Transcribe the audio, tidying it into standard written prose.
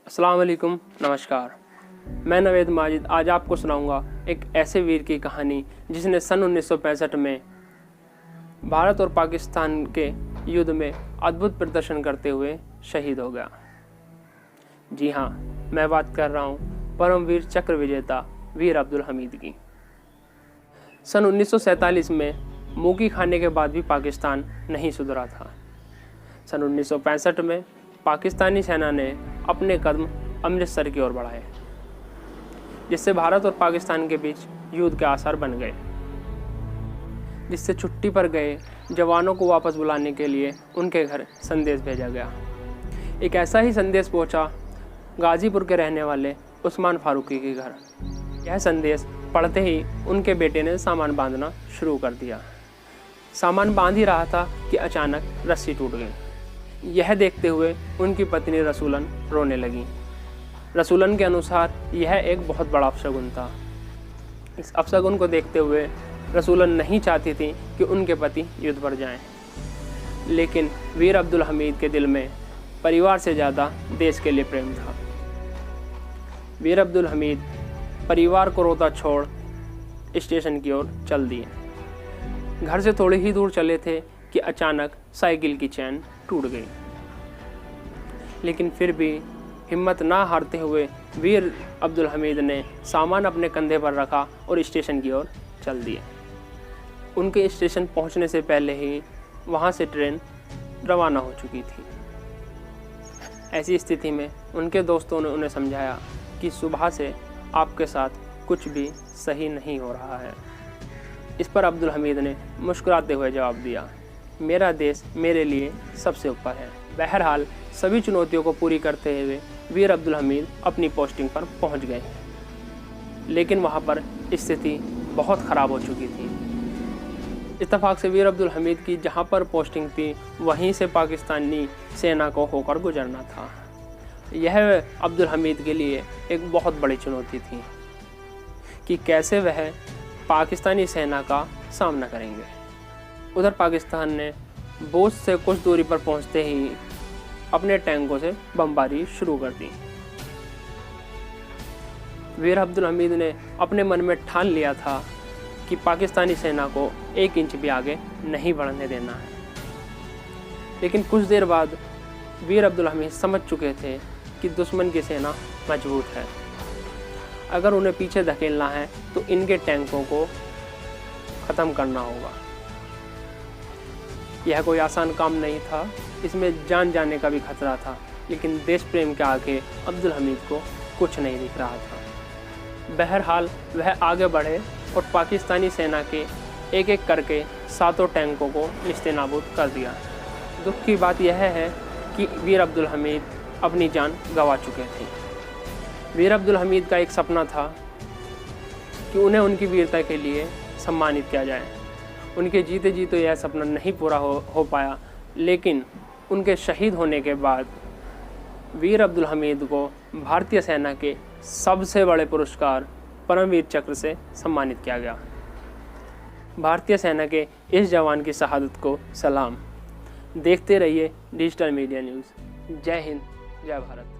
अस्सलाम वालेकुम, नमस्कार। मैं नवेद माजिद आज आपको सुनाऊंगा एक ऐसे वीर की कहानी जिसने सन 1965 में भारत और पाकिस्तान के युद्ध में अद्भुत प्रदर्शन करते हुए शहीद हो गया। जी हाँ, मैं बात कर रहा हूँ परमवीर चक्र विजेता वीर अब्दुल हमीद की। सन 1947 में मुकी खाने के बाद भी पाकिस्तान नहीं सुधरा था। सन 1965 में पाकिस्तानी सेना ने अपने कदम अमृतसर की ओर बढ़ाए, जिससे भारत और पाकिस्तान के बीच युद्ध के आसार बन गए, जिससे छुट्टी पर गए जवानों को वापस बुलाने के लिए उनके घर संदेश भेजा गया। एक ऐसा ही संदेश पहुंचा गाजीपुर के रहने वाले उस्मान फारूकी के घर। यह संदेश पढ़ते ही उनके बेटे ने सामान बांधना शुरू कर दिया। सामान बांध ही रहा था कि अचानक रस्सी टूट गई। यह देखते हुए उनकी पत्नी रसूलन रोने लगी। रसूलन के अनुसार यह एक बहुत बड़ा अपशगुन था। इस अपशगुन को देखते हुए रसूलन नहीं चाहती थी कि उनके पति युद्ध पर जाएं। लेकिन वीर अब्दुल हमीद के दिल में परिवार से ज़्यादा देश के लिए प्रेम था। वीर अब्दुल हमीद परिवार को रोता छोड़ स्टेशन की ओर चल दिए। घर से थोड़ी ही दूर चले थे कि अचानक साइकिल की चैन टूट गई। लेकिन फिर भी हिम्मत ना हारते हुए वीर अब्दुल हमीद ने सामान अपने कंधे पर रखा और स्टेशन की ओर चल दिए। उनके स्टेशन पहुंचने से पहले ही वहां से ट्रेन रवाना हो चुकी थी। ऐसी स्थिति में उनके दोस्तों ने उन्हें समझाया कि सुबह से आपके साथ कुछ भी सही नहीं हो रहा है। इस पर अब्दुल हमीद ने मुस्कुराते हुए जवाब दिया, मेरा देश मेरे लिए सबसे ऊपर है। बहरहाल सभी चुनौतियों को पूरी करते हुए वीर अब्दुल हमीद अपनी पोस्टिंग पर पहुंच गए। लेकिन वहां पर स्थिति बहुत ख़राब हो चुकी थी। इत्तेफाक से वीर अब्दुल हमीद की जहां पर पोस्टिंग थी वहीं से पाकिस्तानी सेना को होकर गुजरना था। यह अब्दुल हमीद के लिए एक बहुत बड़ी चुनौती थी कि कैसे वह पाकिस्तानी सेना का सामना करेंगे। उधर पाकिस्तान ने बोझ से कुछ दूरी पर पहुंचते ही अपने टैंकों से बमबारी शुरू कर दी। वीर अब्दुल हमीद ने अपने मन में ठान लिया था कि पाकिस्तानी सेना को 1 इंच भी आगे नहीं बढ़ने देना है। लेकिन कुछ देर बाद वीर अब्दुल हमीद समझ चुके थे कि दुश्मन की सेना मजबूत है। अगर उन्हें पीछे धकेलना है तो इनके टैंकों को ख़त्म करना होगा। यह कोई आसान काम नहीं था, इसमें जान जाने का भी खतरा था। लेकिन देश प्रेम के आगे अब्दुल हमीद को कुछ नहीं दिख रहा था। बहरहाल वह आगे बढ़े और पाकिस्तानी सेना के एक एक करके 7 टैंकों को निस्तेनाबूद कर दिया। दुख की बात यह है कि वीर अब्दुल हमीद अपनी जान गंवा चुके थे। वीर अब्दुल हमीद का एक सपना था कि उन्हें उनकी वीरता के लिए सम्मानित किया जाए। उनके जीते जी तो यह सपना नहीं पूरा हो पाया, लेकिन उनके शहीद होने के बाद वीर अब्दुल हमीद को भारतीय सेना के सबसे बड़े पुरस्कार परमवीर चक्र से सम्मानित किया गया। भारतीय सेना के इस जवान की शहादत को सलाम। देखते रहिए डिजिटल मीडिया न्यूज़। जय हिंद, जय भारत।